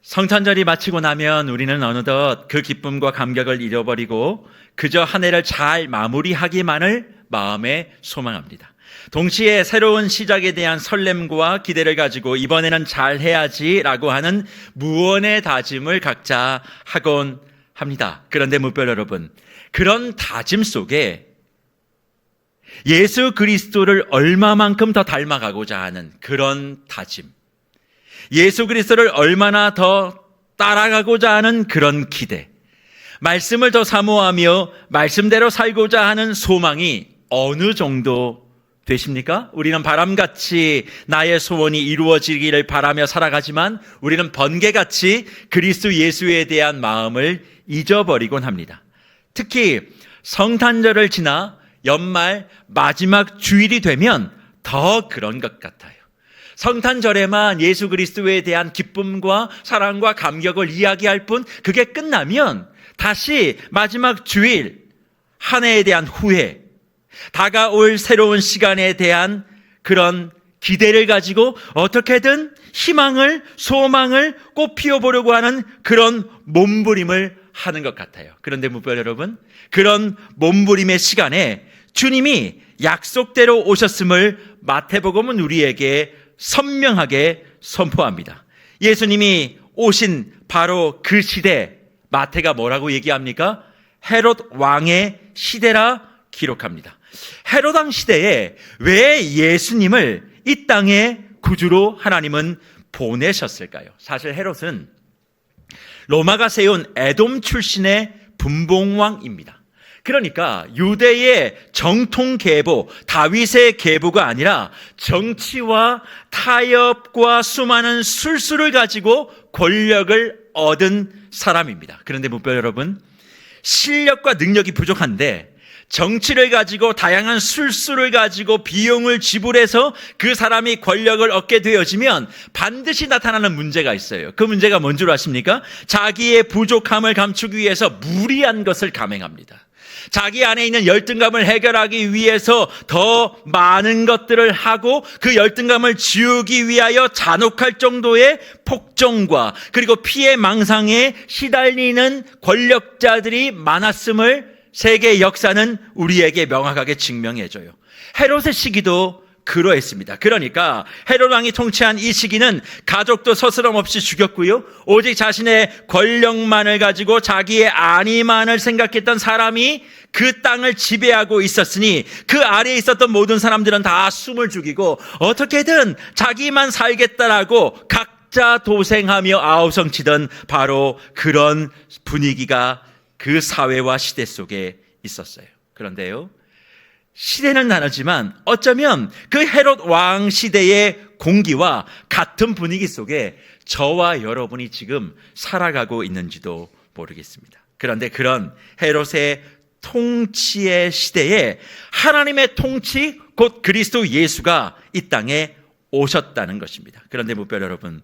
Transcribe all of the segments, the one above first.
성탄절이 마치고 나면 우리는 어느덧 그 기쁨과 감격을 잃어버리고 그저 한 해를 잘 마무리하기만을 마음에 소망합니다. 동시에 새로운 시작에 대한 설렘과 기대를 가지고 이번에는 잘해야지라고 하는 무언의 다짐을 각자 하곤 합니다. 그런데 무별 여러분, 그런 다짐 속에 예수 그리스도를 얼마만큼 더 닮아가고자 하는 그런 다짐, 예수 그리스도를 얼마나 더 따라가고자 하는 그런 기대, 말씀을 더 사모하며 말씀대로 살고자 하는 소망이 어느 정도 되십니까? 우리는 바람같이 나의 소원이 이루어지기를 바라며 살아가지만 우리는 번개같이 그리스도 예수에 대한 마음을 잊어버리곤 합니다. 특히 성탄절을 지나 연말 마지막 주일이 되면 더 그런 것 같아요. 성탄절에만 예수 그리스도에 대한 기쁨과 사랑과 감격을 이야기할 뿐 그게 끝나면 다시 마지막 주일, 한 해에 대한 후회, 다가올 새로운 시간에 대한 그런 기대를 가지고 어떻게든 희망을, 소망을 꽃 피워보려고 하는 그런 몸부림을 하는 것 같아요. 그런데 무별 여러분, 그런 몸부림의 시간에 주님이 약속대로 오셨음을 마태복음은 우리에게 선명하게 선포합니다. 예수님이 오신 바로 그 시대, 마태가 뭐라고 얘기합니까? 헤롯 왕의 시대라 기록합니다. 헤롯 왕 시대에 왜 예수님을 이 땅에 구주로 하나님은 보내셨을까요? 사실 헤롯은 로마가 세운 에돔 출신의 분봉왕입니다. 그러니까 유대의 정통 계보, 다윗의 계보가 아니라 정치와 타협과 수많은 술수를 가지고 권력을 얻은 사람입니다. 그런데 무별 여러분, 실력과 능력이 부족한데 정치를 가지고 다양한 술수를 가지고 비용을 지불해서 그 사람이 권력을 얻게 되어지면 반드시 나타나는 문제가 있어요. 그 문제가 뭔 줄 아십니까? 자기의 부족함을 감추기 위해서 무리한 것을 감행합니다. 자기 안에 있는 열등감을 해결하기 위해서 더 많은 것들을 하고 그 열등감을 지우기 위하여 잔혹할 정도의 폭정과 그리고 피해 망상에 시달리는 권력자들이 많았음을 세계 역사는 우리에게 명확하게 증명해줘요. 헤롯의 시기도 그러했습니다. 그러니까 헤롯 왕이 통치한 이 시기는 가족도 서스럼없이 죽였고요, 오직 자신의 권력만을 가지고 자기의 안위만을 생각했던 사람이 그 땅을 지배하고 있었으니 그 아래에 있었던 모든 사람들은 다 숨을 죽이고 어떻게든 자기만 살겠다라고 각자 도생하며 아우성치던 바로 그런 분위기가 그 사회와 시대 속에 있었어요. 그런데요, 시대는 다르지만 어쩌면 그 헤롯 왕 시대의 공기와 같은 분위기 속에 저와 여러분이 지금 살아가고 있는지도 모르겠습니다. 그런데 그런 헤롯의 통치의 시대에 하나님의 통치, 곧 그리스도 예수가 이 땅에 오셨다는 것입니다. 그런데 무별 여러분,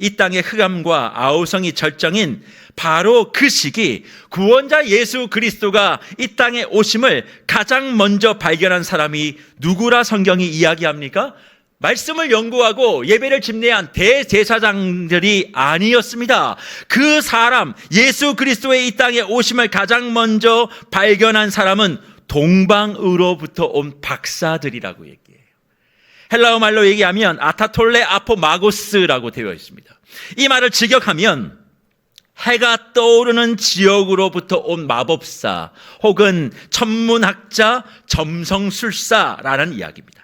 이 땅의 흑암과 아우성이 절정인 바로 그 시기, 구원자 예수 그리스도가 이 땅에 오심을 가장 먼저 발견한 사람이 누구라 성경이 이야기합니까? 말씀을 연구하고 예배를 집례한 대제사장들이 아니었습니다. 그 사람, 예수 그리스도의 이 땅에 오심을 가장 먼저 발견한 사람은 동방으로부터 온 박사들이라고 얘기해요. 헬라어 말로 얘기하면 아타톨레 아포마고스라고 되어 있습니다. 이 말을 직역하면 해가 떠오르는 지역으로부터 온 마법사 혹은 천문학자, 점성술사라는 이야기입니다.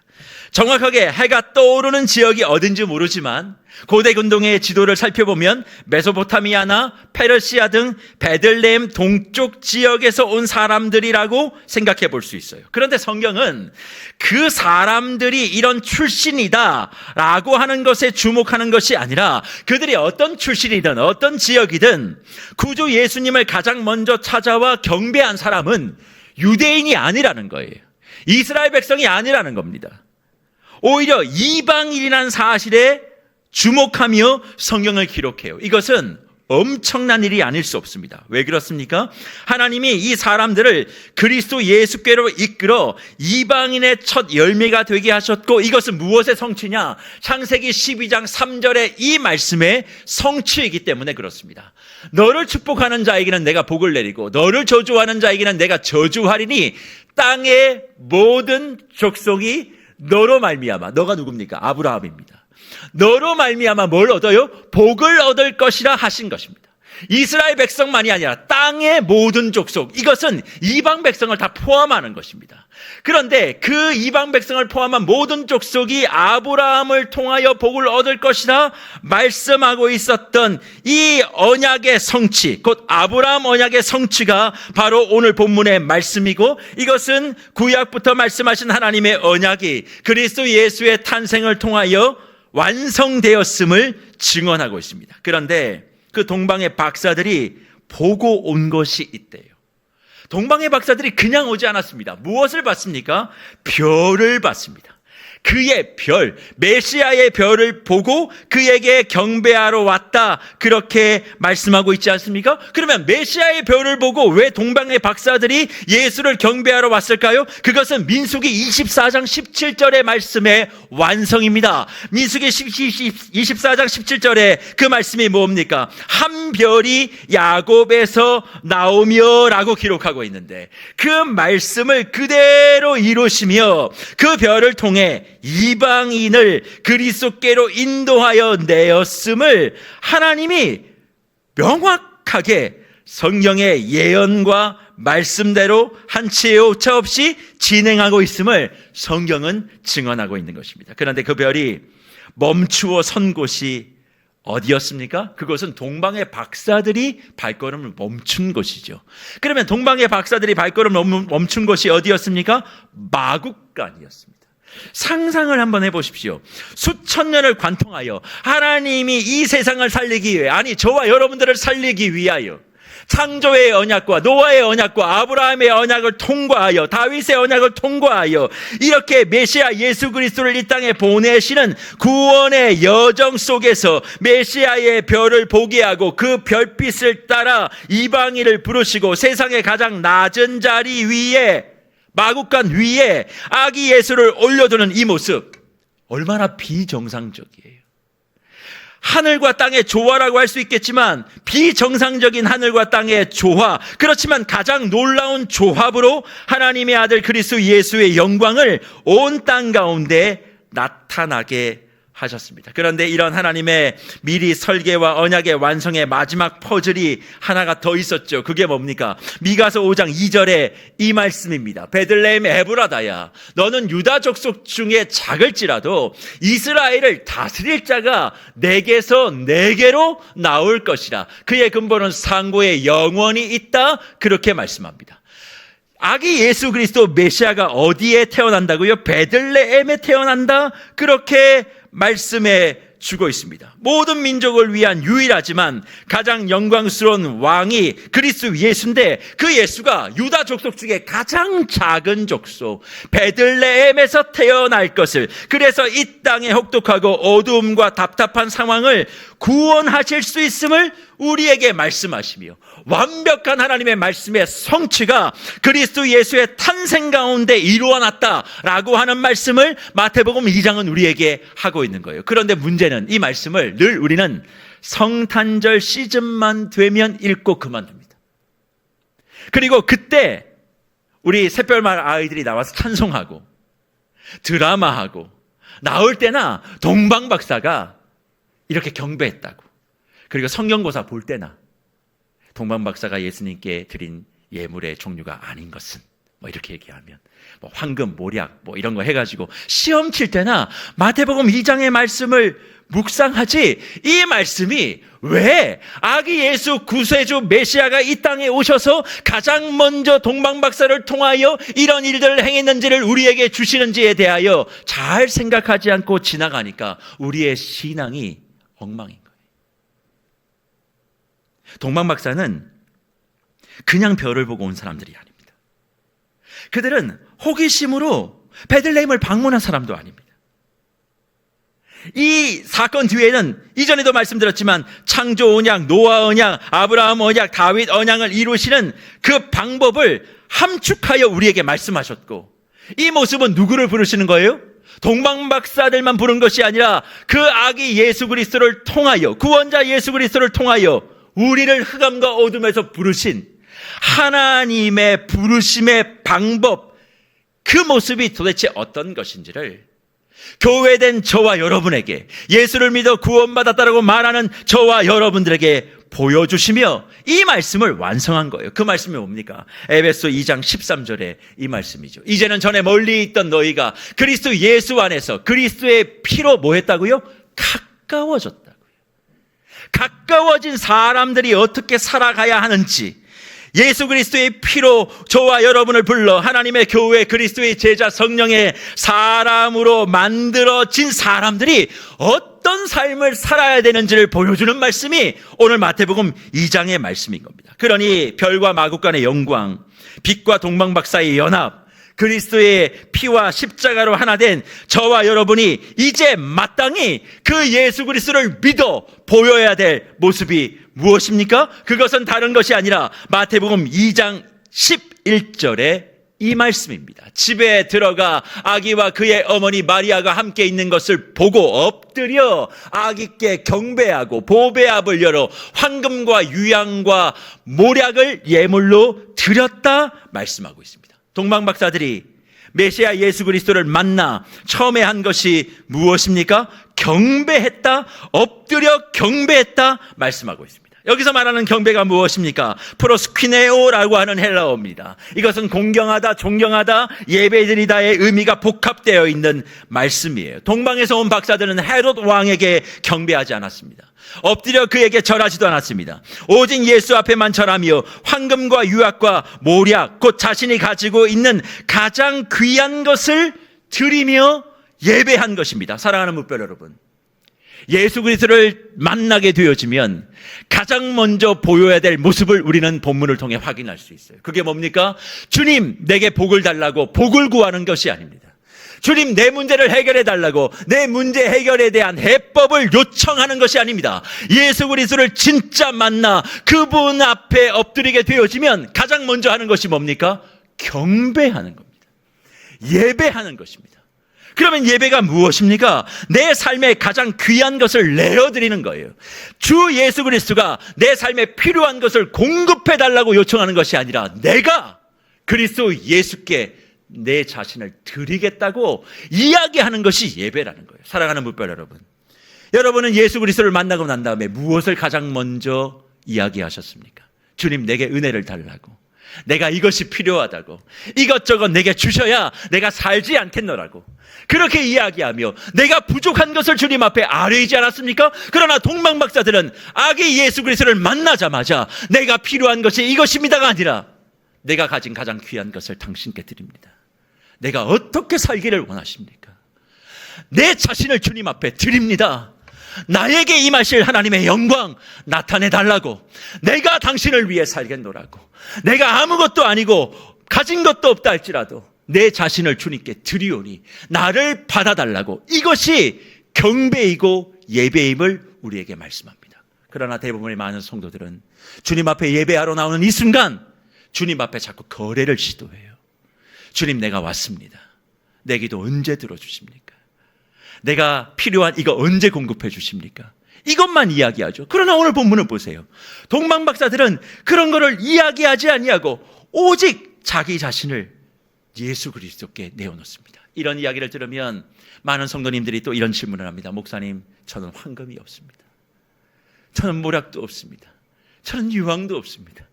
정확하게 해가 떠오르는 지역이 어딘지 모르지만 고대 근동의 지도를 살펴보면 메소포타미아나 페르시아 등 베들레헴 동쪽 지역에서 온 사람들이라고 생각해 볼 수 있어요. 그런데 성경은 그 사람들이 이런 출신이다 라고 하는 것에 주목하는 것이 아니라 그들이 어떤 출신이든 어떤 지역이든 구주 예수님을 가장 먼저 찾아와 경배한 사람은 유대인이 아니라는 거예요. 이스라엘 백성이 아니라는 겁니다. 오히려 이방인이라는 사실에 주목하며 성경을 기록해요. 이것은 엄청난 일이 아닐 수 없습니다. 왜 그렇습니까? 하나님이 이 사람들을 그리스도 예수께로 이끌어 이방인의 첫 열매가 되게 하셨고, 이것은 무엇의 성취냐? 창세기 12장 3절의 이 말씀의 성취이기 때문에 그렇습니다. 너를 축복하는 자에게는 내가 복을 내리고 너를 저주하는 자에게는 내가 저주하리니 땅의 모든 족속이 너로 말미암아, 너가 누굽니까? 아브라함입니다. 너로 말미암아 뭘 얻어요? 복을 얻을 것이라 하신 것입니다. 이스라엘 백성만이 아니라 땅의 모든 족속, 이것은 이방 백성을 다 포함하는 것입니다. 그런데 그 이방 백성을 포함한 모든 족속이 아브라함을 통하여 복을 얻을 것이라 말씀하고 있었던 이 언약의 성취, 곧 아브라함 언약의 성취가 바로 오늘 본문의 말씀이고, 이것은 구약부터 말씀하신 하나님의 언약이 그리스도 예수의 탄생을 통하여 완성되었음을 증언하고 있습니다. 그런데 그 동방의 박사들이 보고 온 것이 있대요. 동방의 박사들이 그냥 오지 않았습니다. 무엇을 봤습니까? 별을 봤습니다. 그의 별, 메시아의 별을 보고 그에게 경배하러 왔다, 그렇게 말씀하고 있지 않습니까? 그러면 메시아의 별을 보고 왜 동방의 박사들이 예수를 경배하러 왔을까요? 그것은 민수기 24장 17절의 말씀의 완성입니다. 민수기 24장 17절에 그 말씀이 뭡니까? 한 별이 야곱에서 나오며 라고 기록하고 있는데, 그 말씀을 그대로 이루시며 그 별을 통해 이방인을 그리스도께로 인도하여 내었음을 하나님이 명확하게 성경의 예언과 말씀대로 한치의 오차 없이 진행하고 있음을 성경은 증언하고 있는 것입니다. 그런데 그 별이 멈추어 선 곳이 어디였습니까? 그것은 동방의 박사들이 발걸음을 멈춘 곳이죠. 그러면 동방의 박사들이 발걸음을 멈춘 곳이 어디였습니까? 마국간이었습니다. 상상을 한번 해보십시오. 수천 년을 관통하여 하나님이 이 세상을 살리기 위해, 아니 저와 여러분들을 살리기 위하여 창조의 언약과 노아의 언약과 아브라함의 언약을 통과하여 다윗의 언약을 통과하여 이렇게 메시아 예수 그리스도를 이 땅에 보내시는 구원의 여정 속에서 메시아의 별을 보게 하고 그 별빛을 따라 이방인을 부르시고 세상의 가장 낮은 자리 위에, 마국간 위에 아기 예수를 올려두는 이 모습, 얼마나 비정상적이에요. 하늘과 땅의 조화라고 할 수 있겠지만 비정상적인 하늘과 땅의 조화, 그렇지만 가장 놀라운 조합으로 하나님의 아들 그리스도 예수의 영광을 온 땅 가운데 나타나게 하셨습니다. 그런데 이런 하나님의 미리 설계와 언약의 완성의 마지막 퍼즐이 하나가 더 있었죠. 그게 뭡니까? 미가서 5장 2절에 이 말씀입니다. 베들레헴 에브라다야, 너는 유다 족속 중에 작을지라도 이스라엘을 다스릴 자가 내게서 내게로 나올 것이라. 그의 근본은 상고에 영원히 있다, 그렇게 말씀합니다. 아기 예수 그리스도 메시아가 어디에 태어난다고요? 베들레헴에 태어난다, 그렇게 말씀해 주고 있습니다. 모든 민족을 위한 유일하지만 가장 영광스러운 왕이 그리스도 예수인데, 그 예수가 유다 족속 중에 가장 작은 족속 베들레헴에서 태어날 것을, 그래서 이 땅의 혹독하고 어두움과 답답한 상황을 구원하실 수 있음을 우리에게 말씀하시며, 완벽한 하나님의 말씀의 성취가 그리스도 예수의 탄생 가운데 이루어났다라고 하는 말씀을 마태복음 2장은 우리에게 하고 있는 거예요. 그런데 문제는 이 말씀을 늘 우리는 성탄절 시즌만 되면 읽고 그만둡니다. 그리고 그때 우리 샛별말 아이들이 나와서 찬송하고 드라마하고 나올 때나 동방박사가 이렇게 경배했다고, 그리고 성경고사 볼 때나 동방박사가 예수님께 드린 예물의 종류가 아닌 것은 뭐 이렇게 얘기하면 뭐 황금, 모략 뭐 이런 거 해가지고 시험 칠 때나 마태복음 2장의 말씀을 묵상하지, 이 말씀이 왜 아기 예수 구세주 메시아가 이 땅에 오셔서 가장 먼저 동방박사를 통하여 이런 일들을 행했는지를 우리에게 주시는지에 대하여 잘 생각하지 않고 지나가니까 우리의 신앙이 엉망인 거예요. 동방박사는 그냥 별을 보고 온 사람들이 아닙니다. 그들은 호기심으로 베들레헴을 방문한 사람도 아닙니다. 이 사건 뒤에는 이전에도 말씀드렸지만 창조 언약, 노아 언약, 아브라함 언약, 다윗 언약을 이루시는 그 방법을 함축하여 우리에게 말씀하셨고, 이 모습은 누구를 부르시는 거예요? 동방박사들만 부른 것이 아니라 그 아기 예수 그리스도를 통하여, 구원자 예수 그리스도를 통하여 우리를 흑암과 어둠에서 부르신 하나님의 부르심의 방법, 그 모습이 도대체 어떤 것인지를 교회된 저와 여러분에게, 예수를 믿어 구원받았다라고 말하는 저와 여러분들에게 보여주시며 이 말씀을 완성한 거예요. 그 말씀이 뭡니까? 에베소 2장 13절에 이 말씀이죠. 이제는 전에 멀리 있던 너희가 그리스도 예수 안에서 그리스도의 피로 뭐 했다고요? 가까워졌다고요. 가까워진 사람들이 어떻게 살아가야 하는지, 예수 그리스도의 피로 저와 여러분을 불러 하나님의 교회, 그리스도의 제자, 성령의 사람으로 만들어진 사람들이 어떤 삶을 살아야 되는지를 보여주는 말씀이 오늘 마태복음 2장의 말씀인 겁니다. 그러니 별과 마국간의 영광, 빛과 동방박사의 연합, 그리스도의 피와 십자가로 하나 된 저와 여러분이 이제 마땅히 그 예수 그리스도를 믿어 보여야 될 모습이 무엇입니까? 그것은 다른 것이 아니라 마태복음 2장 11절의 이 말씀입니다. 집에 들어가 아기와 그의 어머니 마리아가 함께 있는 것을 보고 엎드려 아기께 경배하고 보배압을 열어 황금과 유향과 모략을 예물로 드렸다 말씀하고 있습니다. 동방박사들이 메시아 예수 그리스도를 만나 처음에 한 것이 무엇입니까? 경배했다, 엎드려 경배했다 말씀하고 있습니다. 여기서 말하는 경배가 무엇입니까? 프로스퀴네오라고 하는 헬라어입니다. 이것은 공경하다, 존경하다, 예배드리다의 의미가 복합되어 있는 말씀이에요. 동방에서 온 박사들은 헤롯 왕에게 경배하지 않았습니다. 엎드려 그에게 절하지도 않았습니다. 오직 예수 앞에만 절하며 황금과 유약과 모략, 곧 자신이 가지고 있는 가장 귀한 것을 드리며 예배한 것입니다. 사랑하는 묵별 여러분, 예수 그리스도를 만나게 되어지면 가장 먼저 보여야 될 모습을 우리는 본문을 통해 확인할 수 있어요. 그게 뭡니까? 주님, 내게 복을 달라고 복을 구하는 것이 아닙니다. 주님, 내 문제를 해결해 달라고 내 문제 해결에 대한 해법을 요청하는 것이 아닙니다. 예수 그리스도를 진짜 만나 그분 앞에 엎드리게 되어지면 가장 먼저 하는 것이 뭡니까? 경배하는 겁니다. 예배하는 것입니다. 그러면 예배가 무엇입니까? 내 삶에 가장 귀한 것을 내어드리는 거예요. 주 예수 그리스도가 내 삶에 필요한 것을 공급해 달라고 요청하는 것이 아니라 내가 그리스도 예수께 내 자신을 드리겠다고 이야기하는 것이 예배라는 거예요. 사랑하는 묵별 여러분, 여러분은 예수 그리스도를 만나고 난 다음에 무엇을 가장 먼저 이야기하셨습니까? 주님, 내게 은혜를 달라고, 내가 이것이 필요하다고, 이것저것 내게 주셔야 내가 살지 않겠노라고 그렇게 이야기하며 내가 부족한 것을 주님 앞에 아뢰이지 않았습니까? 그러나 동방박사들은 아기 예수 그리스도를 만나자마자 내가 필요한 것이 이것입니다가 아니라 내가 가진 가장 귀한 것을 당신께 드립니다. 내가 어떻게 살기를 원하십니까? 내 자신을 주님 앞에 드립니다. 나에게 임하실 하나님의 영광 나타내 달라고, 내가 당신을 위해 살겠노라고, 내가 아무것도 아니고 가진 것도 없다 할지라도 내 자신을 주님께 드리오니 나를 받아달라고, 이것이 경배이고 예배임을 우리에게 말씀합니다. 그러나 대부분의 많은 성도들은 주님 앞에 예배하러 나오는 이 순간 주님 앞에 자꾸 거래를 시도해요. 주님, 내가 왔습니다. 내 기도 언제 들어주십니까? 내가 필요한 이거 언제 공급해 주십니까? 이것만 이야기하죠. 그러나 오늘 본문을 보세요. 동방박사들은 그런 거를 이야기하지 아니하고 오직 자기 자신을 예수 그리스도께 내어놓습니다. 이런 이야기를 들으면 많은 성도님들이 또 이런 질문을 합니다. 목사님, 저는 황금이 없습니다. 저는 모략도 없습니다. 저는 유황도 없습니다.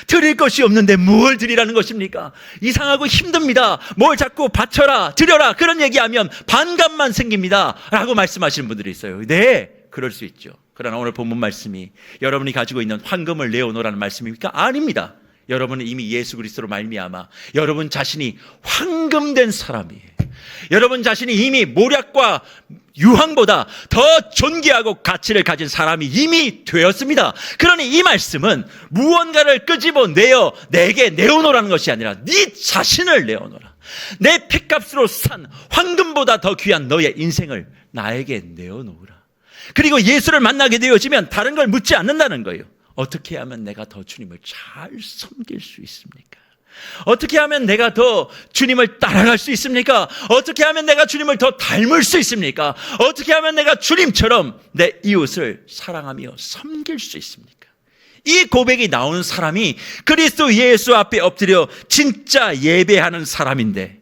드릴 것이 없는데 뭘 드리라는 것입니까? 이상하고 힘듭니다. 뭘 자꾸 바쳐라, 드려라, 그런 얘기하면 반감만 생깁니다 라고 말씀하시는 분들이 있어요. 네, 그럴 수 있죠. 그러나 오늘 본문 말씀이 여러분이 가지고 있는 황금을 내어놓으라는 말씀입니까? 아닙니다. 여러분은 이미 예수 그리스도로 말미암아 여러분 자신이 황금된 사람이에요. 여러분 자신이 이미 모략과 유황보다 더 존귀하고 가치를 가진 사람이 이미 되었습니다. 그러니 이 말씀은 무언가를 끄집어내어 내게 내어놓으라는 것이 아니라 네 자신을 내어놓으라. 내 핏값으로 산 황금보다 더 귀한 너의 인생을 나에게 내어놓으라. 그리고 예수를 만나게 되어지면 다른 걸 묻지 않는다는 거예요. 어떻게 하면 내가 더 주님을 잘 섬길 수 있습니까? 어떻게 하면 내가 더 주님을 따라갈 수 있습니까? 어떻게 하면 내가 주님을 더 닮을 수 있습니까? 어떻게 하면 내가 주님처럼 내 이웃을 사랑하며 섬길 수 있습니까? 이 고백이 나오는 사람이 그리스도 예수 앞에 엎드려 진짜 예배하는 사람인데,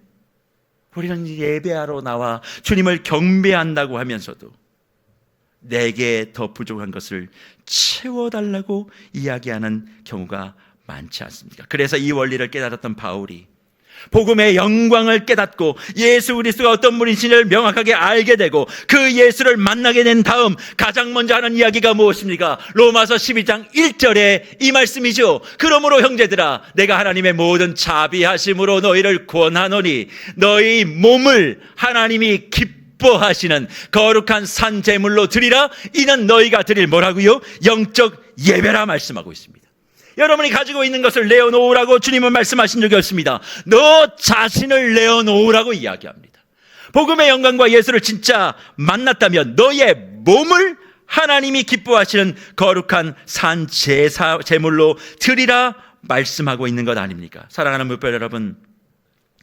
우리는 예배하러 나와 주님을 경배한다고 하면서도 내게 더 부족한 것을 채워달라고 이야기하는 경우가 많지 않습니까? 그래서 이 원리를 깨달았던 바울이 복음의 영광을 깨닫고 예수 그리스도가 어떤 분이신지를 명확하게 알게 되고 그 예수를 만나게 된 다음 가장 먼저 하는 이야기가 무엇입니까? 로마서 12장 1절에 이 말씀이죠. 그러므로 형제들아, 내가 하나님의 모든 자비하심으로 너희를 권하노니 너희 몸을 하나님이 기뻐하시는 거룩한 산 제물로 드리라. 이는 너희가 드릴 뭐라고요? 영적 예배라 말씀하고 있습니다. 여러분이 가지고 있는 것을 내어놓으라고 주님은 말씀하신 적이 없습니다. 너 자신을 내어놓으라고 이야기합니다. 복음의 영광과 예수를 진짜 만났다면 너의 몸을 하나님이 기뻐하시는 거룩한 산 제물로 드리라 말씀하고 있는 것 아닙니까? 사랑하는 물별 여러분,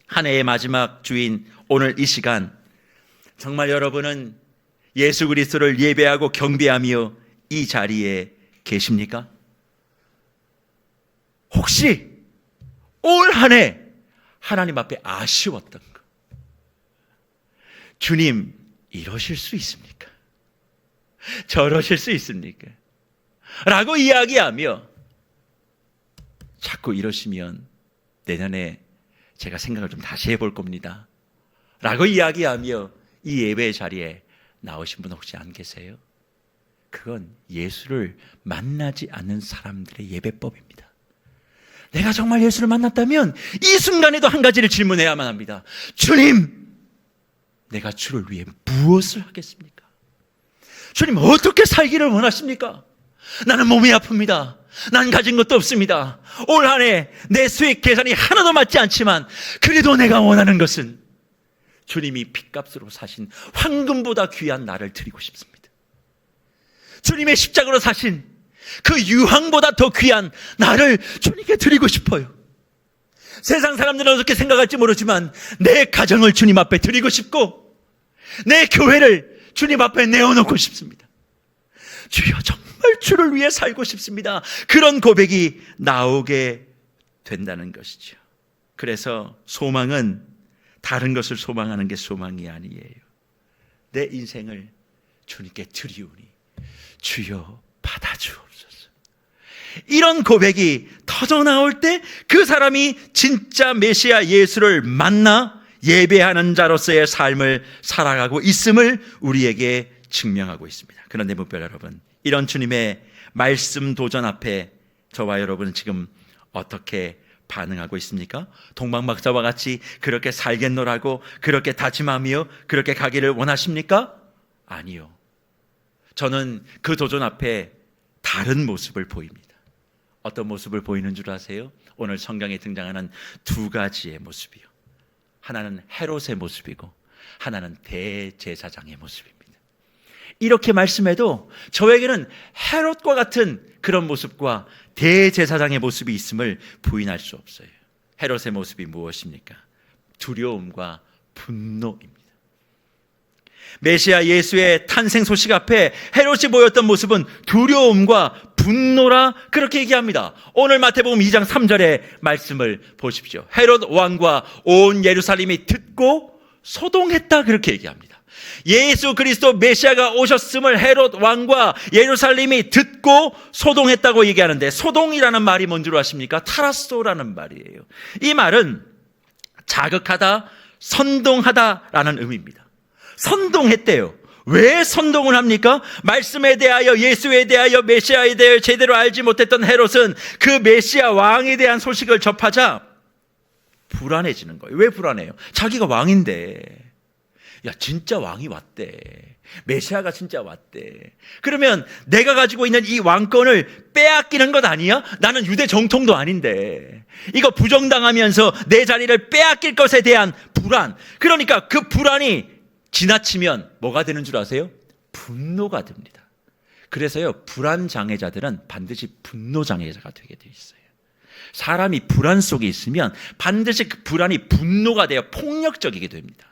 한 해의 마지막 주인 오늘 이 시간, 정말 여러분은 예수 그리스도를 예배하고 경배하며 이 자리에 계십니까? 혹시 올 한 해 하나님 앞에 아쉬웠던 것, 주님 이러실 수 있습니까? 저러실 수 있습니까? 라고 이야기하며 자꾸 이러시면 내년에 제가 생각을 좀 다시 해볼 겁니다 라고 이야기하며 이 예배의 자리에 나오신 분 혹시 안 계세요? 그건 예수를 만나지 않는 사람들의 예배법입니다. 내가 정말 예수를 만났다면 이 순간에도 한 가지를 질문해야만 합니다. 주님, 내가 주를 위해 무엇을 하겠습니까? 주님, 어떻게 살기를 원하십니까? 나는 몸이 아픕니다. 난 가진 것도 없습니다. 올 한 해 내 수익 계산이 하나도 맞지 않지만 그래도 내가 원하는 것은 주님이 핏값으로 사신 황금보다 귀한 나를 드리고 싶습니다. 주님의 십자가로 사신 그 유황보다 더 귀한 나를 주님께 드리고 싶어요. 세상 사람들은 어떻게 생각할지 모르지만 내 가정을 주님 앞에 드리고 싶고 내 교회를 주님 앞에 내어놓고 싶습니다. 주여, 정말 주를 위해 살고 싶습니다. 그런 고백이 나오게 된다는 것이죠. 그래서 소망은 다른 것을 소망하는 게 소망이 아니에요. 내 인생을 주님께 드리우니 주여 받아주옵소서. 이런 고백이 터져나올 때 그 사람이 진짜 메시아 예수를 만나 예배하는 자로서의 삶을 살아가고 있음을 우리에게 증명하고 있습니다. 그런데 무별 여러분, 이런 주님의 말씀 도전 앞에 저와 여러분은 지금 어떻게 반응하고 있습니까? 동방박사와 같이 그렇게 살겠노라고 그렇게 다짐하며 그렇게 가기를 원하십니까? 아니요. 저는 그 도전 앞에 다른 모습을 보입니다. 어떤 모습을 보이는 줄 아세요? 오늘 성경에 등장하는 두 가지의 모습이요. 하나는 헤롯의 모습이고 하나는 대제사장의 모습입니다. 이렇게 말씀해도 저에게는 헤롯과 같은 그런 모습과 대제사장의 모습이 있음을 부인할 수 없어요. 헤롯의 모습이 무엇입니까? 두려움과 분노입니다. 메시아 예수의 탄생 소식 앞에 헤롯이 보였던 모습은 두려움과 분노라 그렇게 얘기합니다. 오늘 마태복음 2장 3절의 말씀을 보십시오. 헤롯 왕과 온 예루살렘이 듣고 소동했다 그렇게 얘기합니다. 예수 그리스도 메시아가 오셨음을 헤롯 왕과 예루살렘이 듣고 소동했다고 얘기하는데, 소동이라는 말이 뭔 줄 아십니까? 타라소라는 말이에요. 이 말은 자극하다, 선동하다라는 의미입니다. 선동했대요. 왜 선동을 합니까? 말씀에 대하여, 예수에 대하여, 메시아에 대하여 제대로 알지 못했던 헤롯은 그 메시아 왕에 대한 소식을 접하자 불안해지는 거예요. 왜 불안해요? 자기가 왕인데, 야 진짜 왕이 왔대, 메시아가 진짜 왔대. 그러면 내가 가지고 있는 이 왕권을 빼앗기는 것 아니야? 나는 유대 정통도 아닌데. 이거 부정당하면서 내 자리를 빼앗길 것에 대한 불안. 그러니까 그 불안이 지나치면 뭐가 되는 줄 아세요? 분노가 됩니다. 그래서요, 불안장애자들은 반드시 분노장애자가 되게 돼 있어요. 사람이 불안 속에 있으면 반드시 그 불안이 분노가 되어 폭력적이게 됩니다.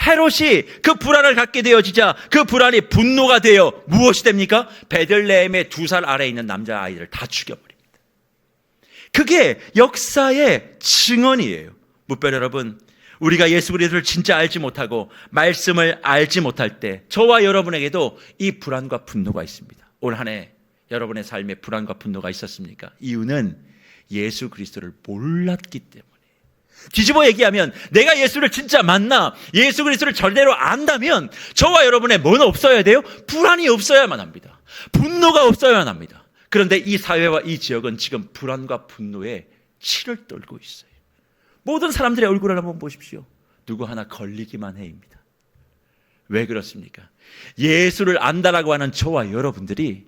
헤롯이 그 불안을 갖게 되어지자 그 불안이 분노가 되어 무엇이 됩니까? 베들레헴의 2살 아래에 있는 남자아이들을 다 죽여버립니다. 그게 역사의 증언이에요. 뭇별 여러분, 우리가 예수 그리스도를 진짜 알지 못하고 말씀을 알지 못할 때 저와 여러분에게도 이 불안과 분노가 있습니다. 올 한 해 여러분의 삶에 불안과 분노가 있었습니까? 이유는 예수 그리스도를 몰랐기 때문에. 뒤집어 얘기하면 내가 예수를 진짜 만나 예수 그리스도를 절대로 안다면 저와 여러분의 뭐는 없어야 돼요? 불안이 없어야만 합니다. 분노가 없어야만 합니다. 그런데 이 사회와 이 지역은 지금 불안과 분노에 치를 떨고 있어요. 모든 사람들의 얼굴을 한번 보십시오. 누구 하나 걸리기만 해입니다. 왜 그렇습니까? 예수를 안다라고 하는 저와 여러분들이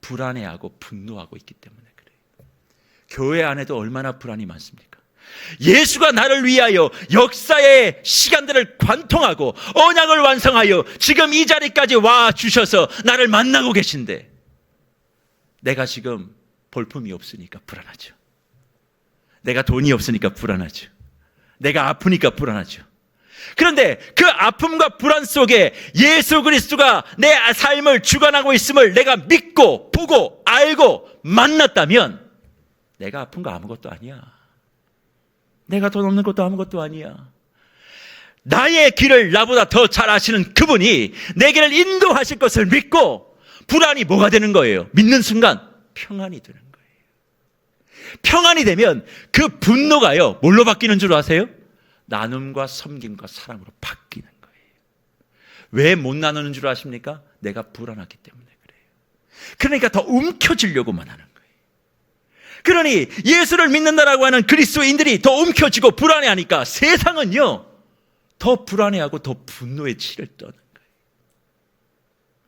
불안해하고 분노하고 있기 때문에 그래요. 교회 안에도 얼마나 불안이 많습니까? 예수가 나를 위하여 역사의 시간들을 관통하고 언약을 완성하여 지금 이 자리까지 와 주셔서 나를 만나고 계신데 내가 지금 볼품이 없으니까 불안하죠. 내가 돈이 없으니까 불안하죠. 내가 아프니까 불안하죠. 그런데 그 아픔과 불안 속에 예수 그리스도가 내 삶을 주관하고 있음을 내가 믿고 보고 알고 만났다면 내가 아픈 거 아무것도 아니야. 내가 돈 없는 것도 아무것도 아니야. 나의 길을 나보다 더 잘 아시는 그분이 내 길을 인도하실 것을 믿고 불안이 뭐가 되는 거예요? 믿는 순간 평안이 되는 거예요. 평안이 되면 그 분노가요, 뭘로 바뀌는 줄 아세요? 나눔과 섬김과 사랑으로 바뀌는 거예요. 왜 못 나누는 줄 아십니까? 내가 불안하기 때문에 그래요. 그러니까 더 움켜쥐려고만 하는 거예요. 그러니 예수를 믿는다라고 하는 그리스도인들이 더 움켜쥐고 불안해하니까 세상은요, 더 불안해하고 더 분노에 치를 떠는 거예요.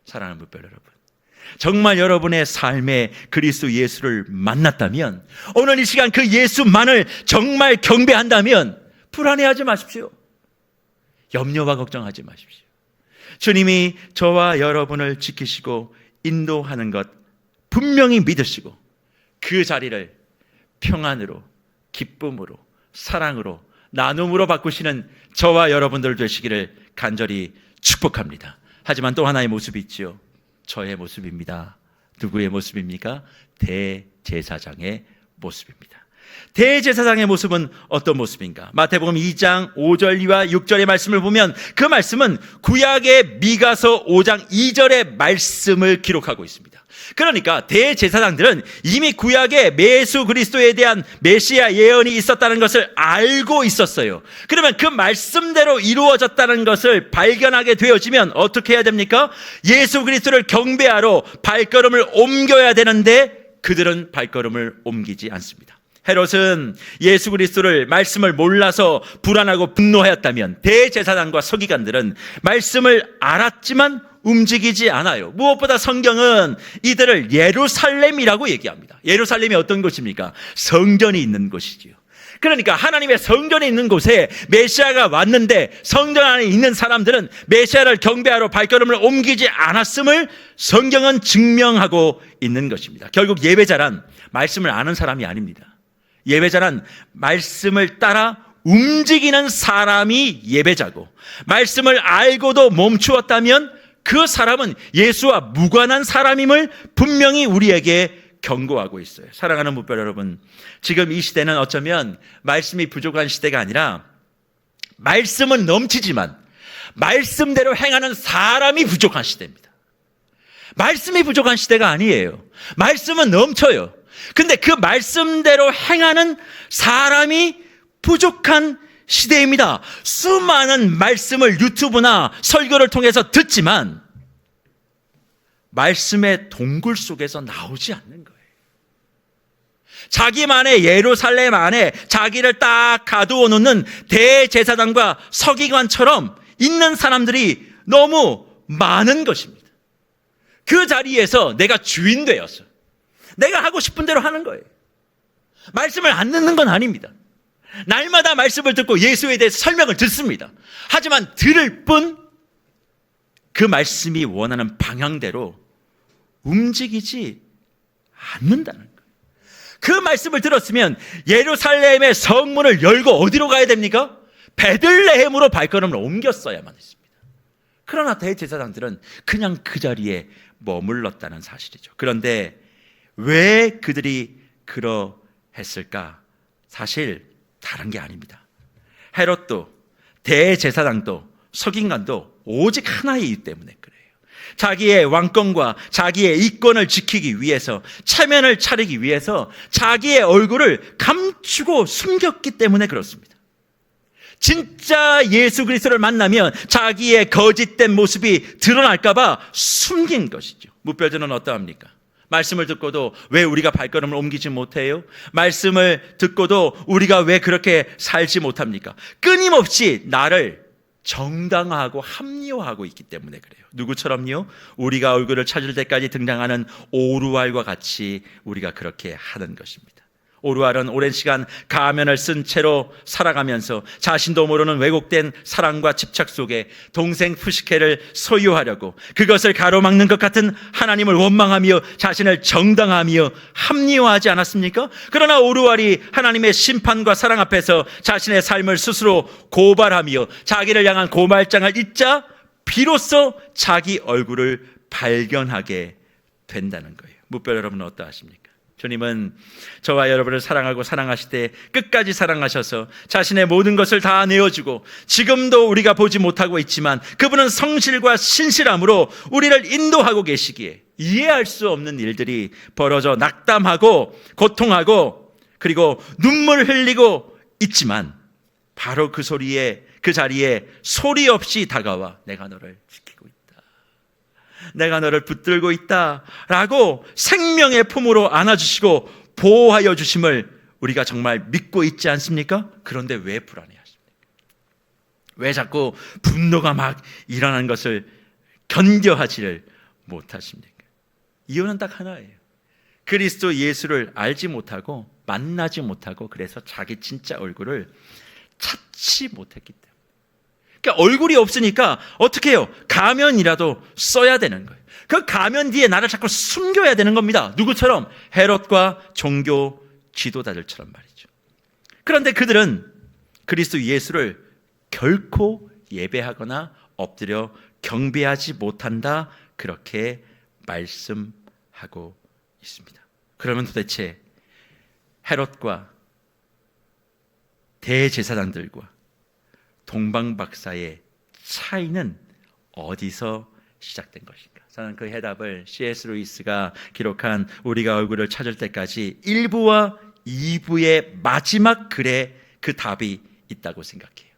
사랑하는 뭇별 여러분, 정말 여러분의 삶에 그리스도 예수를 만났다면, 오늘 이 시간 그 예수만을 정말 경배한다면 불안해하지 마십시오. 염려와 걱정하지 마십시오. 주님이 저와 여러분을 지키시고 인도하는 것 분명히 믿으시고 그 자리를 평안으로, 기쁨으로, 사랑으로, 나눔으로 바꾸시는 저와 여러분들 되시기를 간절히 축복합니다. 하지만 또 하나의 모습이 있지요. 저의 모습입니다. 누구의 모습입니까? 대제사장의 모습입니다. 대제사장의 모습은 어떤 모습인가? 마태복음 2장 5절과 6절의 말씀을 보면 그 말씀은 구약의 미가서 5장 2절의 말씀을 기록하고 있습니다. 그러니까 대제사장들은 이미 구약에 예수 그리스도에 대한 메시아 예언이 있었다는 것을 알고 있었어요. 그러면 그 말씀대로 이루어졌다는 것을 발견하게 되어지면 어떻게 해야 됩니까? 예수 그리스도를 경배하러 발걸음을 옮겨야 되는데 그들은 발걸음을 옮기지 않습니다. 헤롯은 예수 그리스도를 말씀을 몰라서 불안하고 분노하였다면 대제사장과 서기관들은 말씀을 알았지만 움직이지 않아요. 무엇보다 성경은 이들을 예루살렘이라고 얘기합니다. 예루살렘이 어떤 곳입니까? 성전이 있는 곳이지요. 그러니까 하나님의 성전이 있는 곳에 메시아가 왔는데 성전 안에 있는 사람들은 메시아를 경배하러 발걸음을 옮기지 않았음을 성경은 증명하고 있는 것입니다. 결국 예배자란 말씀을 아는 사람이 아닙니다. 예배자란 말씀을 따라 움직이는 사람이 예배자고, 말씀을 알고도 멈추었다면 그 사람은 예수와 무관한 사람임을 분명히 우리에게 경고하고 있어요. 사랑하는 뭇별 여러분, 지금 이 시대는 어쩌면 말씀이 부족한 시대가 아니라 말씀은 넘치지만 말씀대로 행하는 사람이 부족한 시대입니다. 말씀이 부족한 시대가 아니에요. 말씀은 넘쳐요. 근데 그 말씀대로 행하는 사람이 부족한 시대입니다. 수많은 말씀을 유튜브나 설교를 통해서 듣지만 말씀의 동굴 속에서 나오지 않는 거예요. 자기만의 예루살렘 안에 자기를 딱 가두어 놓는 대제사장과 서기관처럼 있는 사람들이 너무 많은 것입니다. 그 자리에서 내가 주인 되어서 내가 하고 싶은 대로 하는 거예요. 말씀을 안 듣는 건 아닙니다. 날마다 말씀을 듣고 예수에 대해서 설명을 듣습니다. 하지만 들을 뿐 그 말씀이 원하는 방향대로 움직이지 않는다는 거예요. 그 말씀을 들었으면 예루살렘의 성문을 열고 어디로 가야 됩니까? 베들레헴으로 발걸음을 옮겼어야만 했습니다. 그러나 대제사장들은 그냥 그 자리에 머물렀다는 사실이죠. 그런데 왜 그들이 그러했을까? 사실 다른 게 아닙니다. 헤롯도 대제사장도 서기관도 오직 하나의 이유 때문에 그래요. 자기의 왕권과 자기의 이권을 지키기 위해서, 체면을 차리기 위해서 자기의 얼굴을 감추고 숨겼기 때문에 그렇습니다. 진짜 예수 그리스도를 만나면 자기의 거짓된 모습이 드러날까 봐 숨긴 것이죠. 무뼈전은 어떠합니까? 말씀을 듣고도 왜 우리가 발걸음을 옮기지 못해요? 말씀을 듣고도 우리가 왜 그렇게 살지 못합니까? 끊임없이 나를 정당화하고 합리화하고 있기 때문에 그래요. 누구처럼요? 우리가 얼굴을 찾을 때까지 등장하는 오루알과 같이 우리가 그렇게 하는 것입니다. 오루알은 오랜 시간 가면을 쓴 채로 살아가면서 자신도 모르는 왜곡된 사랑과 집착 속에 동생 푸시케를 소유하려고 그것을 가로막는 것 같은 하나님을 원망하며 자신을 정당화하며 합리화하지 않았습니까? 그러나 오루알이 하나님의 심판과 사랑 앞에서 자신의 삶을 스스로 고발하며 자기를 향한 고발장을 잇자 비로소 자기 얼굴을 발견하게 된다는 거예요. 무뼈 여러분은 어떠하십니까? 주님은 저와 여러분을 사랑하고 사랑하실 때 끝까지 사랑하셔서 자신의 모든 것을 다 내어주고 지금도 우리가 보지 못하고 있지만 그분은 성실과 신실함으로 우리를 인도하고 계시기에 이해할 수 없는 일들이 벌어져 낙담하고 고통하고 그리고 눈물 흘리고 있지만 바로 그 자리에 소리 없이 다가와 내가 너를 지키고 있다. 내가 너를 붙들고 있다 라고 생명의 품으로 안아주시고 보호하여 주심을 우리가 정말 믿고 있지 않습니까? 그런데 왜 불안해하십니까? 왜 자꾸 분노가 막 일어나는 것을 견뎌하지를 못하십니까? 이유는 딱 하나예요. 그리스도 예수를 알지 못하고 만나지 못하고 그래서 자기 진짜 얼굴을 찾지 못했기 때문에. 그러니까 얼굴이 없으니까 어떻게 해요? 가면이라도 써야 되는 거예요. 그 가면 뒤에 나를 자꾸 숨겨야 되는 겁니다. 누구처럼? 헤롯과 종교 지도자들처럼 말이죠. 그런데 그들은 그리스도 예수를 결코 예배하거나 엎드려 경배하지 못한다 그렇게 말씀하고 있습니다. 그러면 도대체 헤롯과 대제사장들과 동방박사의 차이는 어디서 시작된 것인가? 저는 그 해답을 C.S. 루이스가 기록한 우리가 얼굴을 찾을 때까지 1부와 2부의 마지막 글에 그 답이 있다고 생각해요.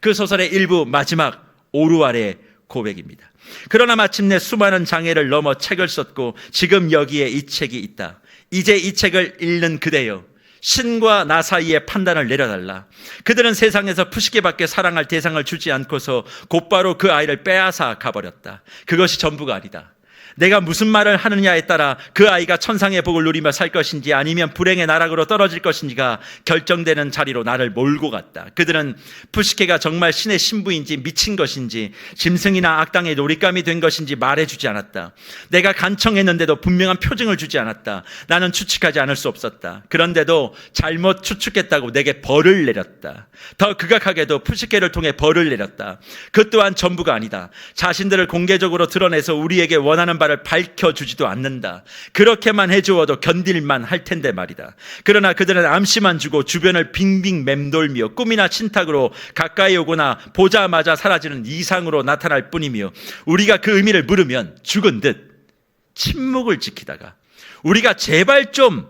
그 소설의 1부 마지막 오루알의 고백입니다. 그러나 마침내 수많은 장애를 넘어 책을 썼고 지금 여기에 이 책이 있다. 이제 이 책을 읽는 그대여 신과 나 사이의 판단을 내려달라. 그들은 세상에서 푸시케밖에 사랑할 대상을 주지 않고서 곧바로 그 아이를 빼앗아 가버렸다. 그것이 전부가 아니다. 내가 무슨 말을 하느냐에 따라 그 아이가 천상의 복을 누리며 살 것인지 아니면 불행의 나락으로 떨어질 것인지가 결정되는 자리로 나를 몰고 갔다. 그들은 푸시케가 정말 신의 신부인지 미친 것인지 짐승이나 악당의 놀잇감이 된 것인지 말해주지 않았다. 내가 간청했는데도 분명한 표징을 주지 않았다. 나는 추측하지 않을 수 없었다. 그런데도 잘못 추측했다고 내게 벌을 내렸다. 더 극악하게도 푸시케를 통해 벌을 내렸다. 그 또한 전부가 아니다. 자신들을 공개적으로 드러내서 우리에게 원하는 바를 밝혀주지도 않는다. 그렇게만 해주어도 견딜만 할 텐데 말이다. 그러나 그들은 암시만 주고 주변을 빙빙 맴돌며 꿈이나 신탁으로 가까이 오거나 보자마자 사라지는 이상으로 나타날 뿐이며 우리가 그 의미를 물으면 죽은 듯 침묵을 지키다가 우리가 제발 좀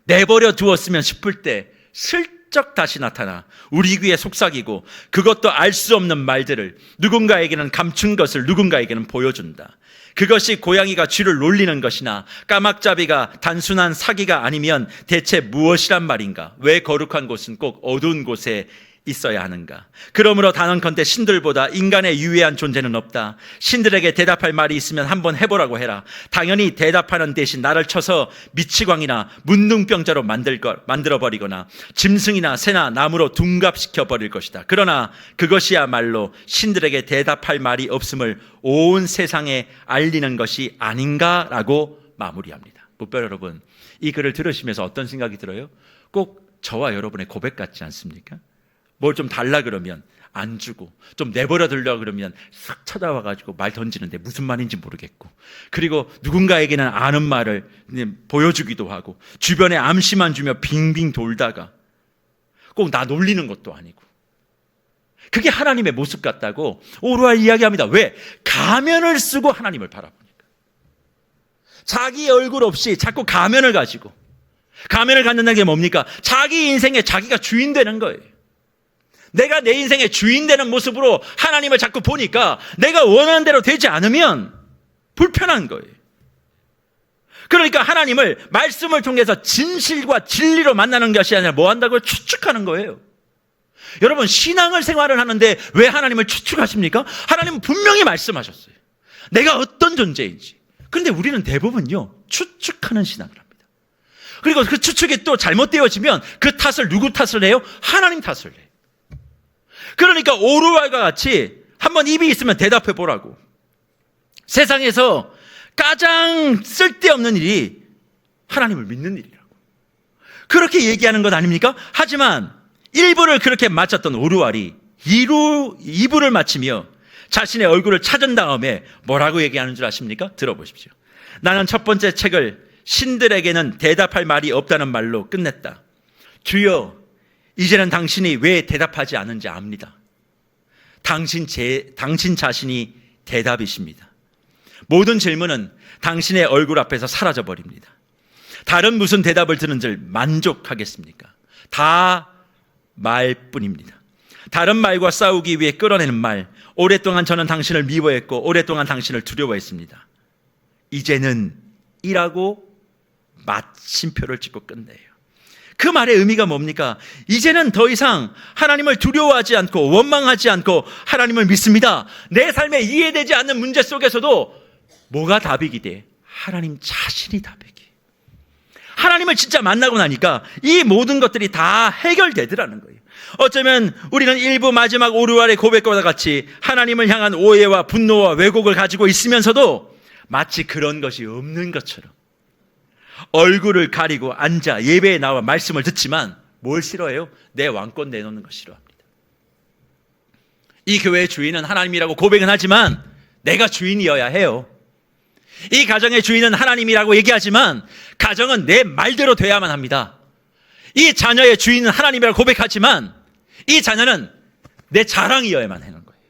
내버려 두었으면 싶을 때 슬쩍 다시 나타나 우리 귀에 속삭이고 그것도 알 수 없는 말들을 누군가에게는 감춘 것을 누군가에게는 보여준다. 그것이 고양이가 쥐를 놀리는 것이나 까막잡이가 단순한 사기가 아니면 대체 무엇이란 말인가? 왜 거룩한 곳은 꼭 어두운 곳에 있어야 하는가? 그러므로 단언컨대 신들보다 인간의 유해한 존재는 없다. 신들에게 대답할 말이 있으면 한번 해보라고 해라. 당연히 대답하는 대신 나를 쳐서 미치광이나 문둥병자로 만들어버리거나 짐승이나 새나 나무로 둔갑시켜버릴 것이다. 그러나 그것이야말로 신들에게 대답할 말이 없음을 온 세상에 알리는 것이 아닌가라고 마무리합니다. 목별 여러분, 이 글을 들으시면서 어떤 생각이 들어요? 꼭 저와 여러분의 고백 같지 않습니까? 뭘 좀 달라 그러면 안 주고, 좀 내버려 두려고 그러면 싹 찾아와가지고 말 던지는데 무슨 말인지 모르겠고, 그리고 누군가에게는 아는 말을 보여주기도 하고, 주변에 암시만 주며 빙빙 돌다가 꼭 나 놀리는 것도 아니고, 그게 하나님의 모습 같다고 오르와 이야기합니다. 왜? 가면을 쓰고 하나님을 바라보니까. 자기 얼굴 없이 자꾸 가면을 가지고, 가면을 갖는다는 게 뭡니까? 자기 인생에 자기가 주인 되는 거예요. 내가 내 인생의 주인 되는 모습으로 하나님을 자꾸 보니까 내가 원하는 대로 되지 않으면 불편한 거예요. 그러니까 하나님을 말씀을 통해서 진실과 진리로 만나는 것이 아니라 뭐 한다고요? 추측하는 거예요. 여러분, 신앙을 생활을 하는데 왜 하나님을 추측하십니까? 하나님은 분명히 말씀하셨어요. 내가 어떤 존재인지. 그런데 우리는 대부분요, 추측하는 신앙을 합니다. 그리고 그 추측이 또 잘못되어지면 그 탓을 누구 탓을 해요? 하나님 탓을 해요. 그러니까 오르와과 같이 한번 입이 있으면 대답해 보라고. 세상에서 가장 쓸데없는 일이 하나님을 믿는 일이라고. 그렇게 얘기하는 것 아닙니까? 하지만 1부를 그렇게 마쳤던 오르왈이 2부를 마치며 자신의 얼굴을 찾은 다음에 뭐라고 얘기하는 줄 아십니까? 들어보십시오. 나는 첫 번째 책을 신들에게는 대답할 말이 없다는 말로 끝냈다. 주여, 이제는 당신이 왜 대답하지 않은지 압니다. 당신 자신이 대답이십니다. 모든 질문은 당신의 얼굴 앞에서 사라져버립니다. 다른 무슨 대답을 들은 줄 만족하겠습니까? 다 말뿐입니다. 다른 말과 싸우기 위해 끌어내는 말. 오랫동안 저는 당신을 미워했고 오랫동안 당신을 두려워했습니다. 이제는 이라고 마침표를 찍고 끝내요. 그 말의 의미가 뭡니까? 이제는 더 이상 하나님을 두려워하지 않고 원망하지 않고 하나님을 믿습니다. 내 삶에 이해되지 않는 문제 속에서도 뭐가 답이기 때? 하나님 자신이 답이기. 하나님을 진짜 만나고 나니까 이 모든 것들이 다 해결되더라는 거예요. 어쩌면 우리는 1부 마지막 오르왈의 고백과 같이 하나님을 향한 오해와 분노와 왜곡을 가지고 있으면서도 마치 그런 것이 없는 것처럼 얼굴을 가리고 앉아 예배에 나와 말씀을 듣지만 뭘 싫어해요? 내 왕권 내놓는 거 싫어합니다. 이 교회의 주인은 하나님이라고 고백은 하지만 내가 주인이어야 해요. 이 가정의 주인은 하나님이라고 얘기하지만 가정은 내 말대로 돼야만 합니다. 이 자녀의 주인은 하나님이라고 고백하지만 이 자녀는 내 자랑이어야만 하는 거예요.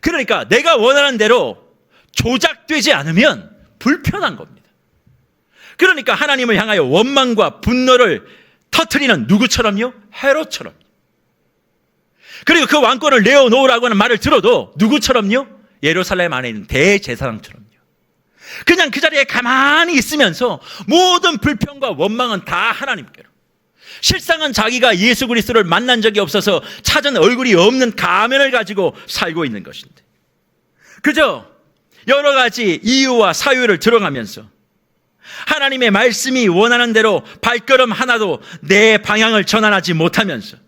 그러니까 내가 원하는 대로 조작되지 않으면 불편한 겁니다. 그러니까 하나님을 향하여 원망과 분노를 터뜨리는 누구처럼요? 헤롯처럼. 그리고 그 왕권을 내어놓으라고 하는 말을 들어도 누구처럼요? 예루살렘 안에 있는 대제사장처럼요. 그냥 그 자리에 가만히 있으면서 모든 불평과 원망은 다 하나님께로. 실상은 자기가 예수 그리스도를 만난 적이 없어서 찾은 얼굴이 없는 가면을 가지고 살고 있는 것인데, 그저 여러 가지 이유와 사유를 들어가면서 하나님의 말씀이 원하는 대로 발걸음 하나도 내 방향을 전환하지 못하면서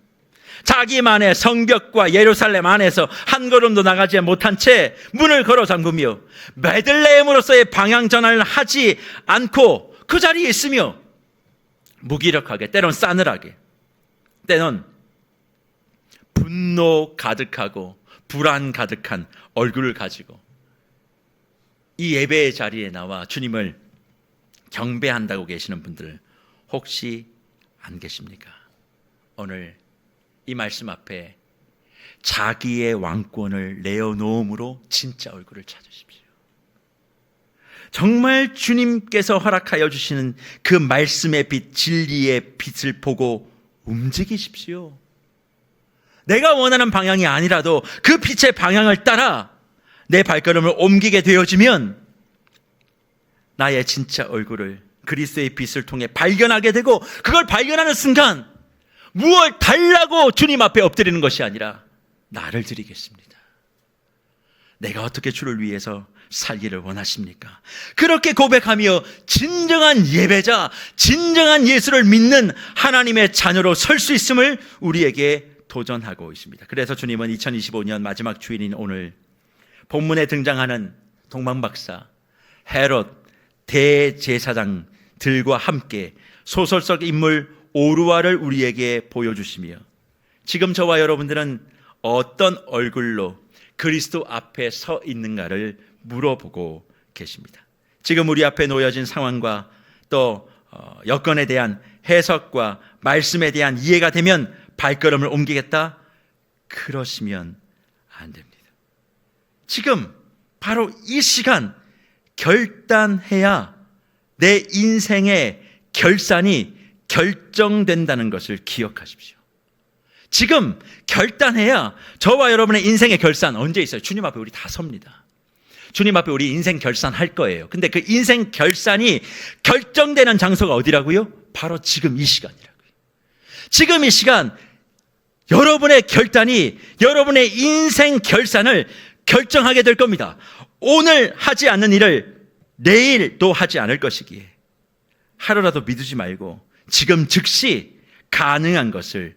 자기만의 성벽과 예루살렘 안에서 한 걸음도 나가지 못한 채 문을 걸어 잠그며 베들레헴으로서의 방향 전환을 하지 않고 그 자리에 있으며 무기력하게, 때론 싸늘하게, 때론 분노 가득하고 불안 가득한 얼굴을 가지고 이 예배의 자리에 나와 주님을 경배한다고 계시는 분들 혹시 안 계십니까? 오늘 이 말씀 앞에 자기의 왕권을 내어놓음으로 진짜 얼굴을 찾으십시오. 정말 주님께서 허락하여 주시는 그 말씀의 빛, 진리의 빛을 보고 움직이십시오. 내가 원하는 방향이 아니라도 그 빛의 방향을 따라 내 발걸음을 옮기게 되어지면 나의 진짜 얼굴을 그리스도의 빛을 통해 발견하게 되고, 그걸 발견하는 순간 무엇 달라고 주님 앞에 엎드리는 것이 아니라 나를 드리겠습니다. 내가 어떻게 주를 위해서 살기를 원하십니까? 그렇게 고백하며 진정한 예배자, 진정한 예수를 믿는 하나님의 자녀로 설 수 있음을 우리에게 도전하고 있습니다. 그래서 주님은 2025년 마지막 주일인 오늘 본문에 등장하는 동방박사, 헤롯, 대제사장들과 함께 소설 속 인물 오르와를 우리에게 보여주시며 지금 저와 여러분들은 어떤 얼굴로 그리스도 앞에 서 있는가를 물어보고 계십니다. 지금 우리 앞에 놓여진 상황과 또 여건에 대한 해석과 말씀에 대한 이해가 되면 발걸음을 옮기겠다? 그러시면 안 됩니다. 지금 바로 이 시간 결단해야 내 인생의 결산이 결정된다는 것을 기억하십시오. 지금 결단해야 저와 여러분의 인생의 결산 언제 있어요? 주님 앞에 우리 다 섭니다. 주님 앞에 우리 인생 결산할 거예요. 근데 그 인생 결산이 결정되는 장소가 어디라고요? 바로 지금 이 시간이라고요. 지금 이 시간 여러분의 결단이 여러분의 인생 결산을 결정하게 될 겁니다. 오늘 하지 않는 일을 내일도 하지 않을 것이기에 하루라도 미루지 말고 지금 즉시 가능한 것을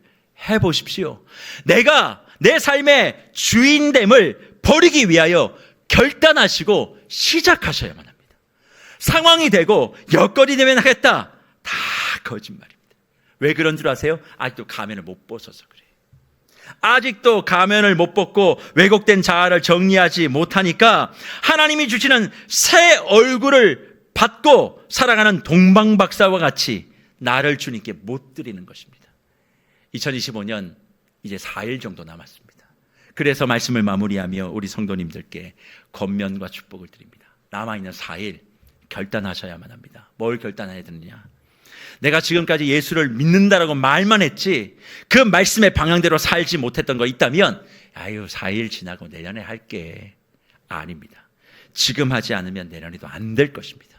해보십시오. 내가 내 삶의 주인됨을 버리기 위하여 결단하시고 시작하셔야만 합니다. 상황이 되고 여건이 되면 하겠다. 다 거짓말입니다. 왜 그런 줄 아세요? 아직도 가면을 못 벗어서 그래요. 아직도 가면을 못 벗고 왜곡된 자아를 정리하지 못하니까 하나님이 주시는 새 얼굴을 받고 살아가는 동방박사와 같이 나를 주님께 못 드리는 것입니다. 2025년 이제 4일 정도 남았습니다. 그래서 말씀을 마무리하며 우리 성도님들께 권면과 축복을 드립니다. 남아있는 4일 결단하셔야만 합니다. 뭘 결단해야 되느냐? 내가 지금까지 예수를 믿는다라고 말만 했지 그 말씀의 방향대로 살지 못했던 거 있다면 4일 지나고 내년에 할게. 아닙니다. 지금 하지 않으면 내년에도 안 될 것입니다.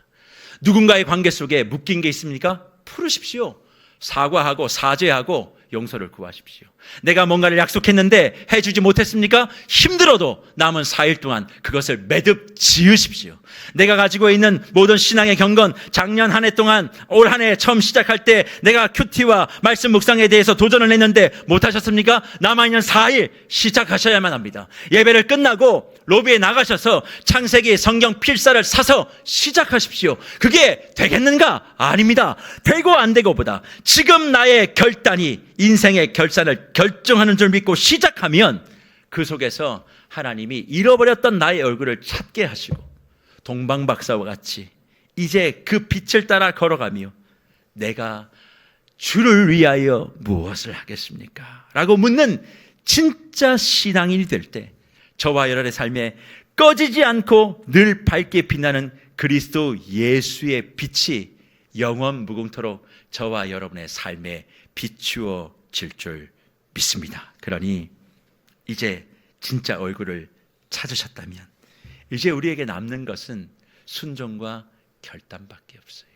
누군가의 관계 속에 묶인 게 있습니까? 풀으십시오. 사과하고 사죄하고 용서를 구하십시오. 내가 뭔가를 약속했는데 해주지 못했습니까? 힘들어도 남은 4일 동안 그것을 매듭 지으십시오. 내가 가지고 있는 모든 신앙의 경건, 작년 한 해 동안 올 한 해 처음 시작할 때 내가 큐티와 말씀 묵상에 대해서 도전을 했는데 못하셨습니까? 남아있는 4일 시작하셔야만 합니다. 예배를 끝나고 로비에 나가셔서 창세기 성경 필사를 사서 시작하십시오. 그게 되겠는가? 아닙니다. 되고 안 되고보다 지금 나의 결단이 인생의 결산을 결정하는 줄 믿고 시작하면 그 속에서 하나님이 잃어버렸던 나의 얼굴을 찾게 하시고 동방박사와 같이 이제 그 빛을 따라 걸어가며 내가 주를 위하여 무엇을 하겠습니까? 라고 묻는 진짜 신앙인이 될 때 저와 여러분의 삶에 꺼지지 않고 늘 밝게 빛나는 그리스도 예수의 빛이 영원 무궁토록 저와 여러분의 삶에 비추어질 줄 믿습니다. 그러니 이제 진짜 얼굴을 찾으셨다면 이제 우리에게 남는 것은 순종과 결단밖에 없어요.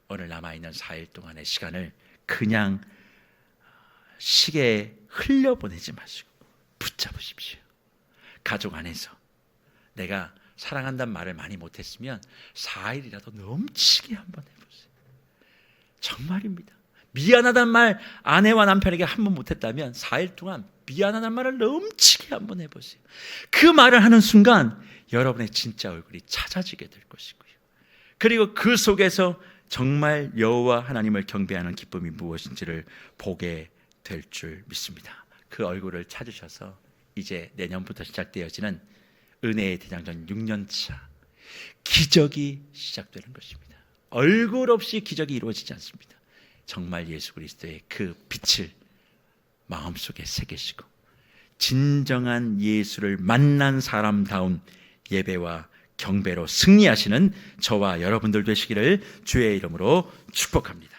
오늘 남아있는 4일 동안의 시간을 그냥 시계에 흘려보내지 마시고 붙잡으십시오. 가족 안에서 내가 사랑한다는 말을 많이 못했으면 4일이라도 넘치게 한번 해보세요. 정말입니다. 미안하다는 말 아내와 남편에게 한 번 못했다면 4일 동안 미안하다는 말을 넘치게 한번 해보세요. 그 말을 하는 순간 여러분의 진짜 얼굴이 찾아지게 될 것이고요. 그리고 그 속에서 정말 여호와 하나님을 경배하는 기쁨이 무엇인지를 보게 될 줄 믿습니다. 그 얼굴을 찾으셔서 이제 내년부터 시작되어지는 은혜의 대장전 6년차 기적이 시작되는 것입니다. 얼굴 없이 기적이 이루어지지 않습니다. 정말 예수 그리스도의 그 빛을 마음속에 새기시고 진정한 예수를 만난 사람다운 예배와 경배로 승리하시는 저와 여러분들 되시기를 주의 이름으로 축복합니다.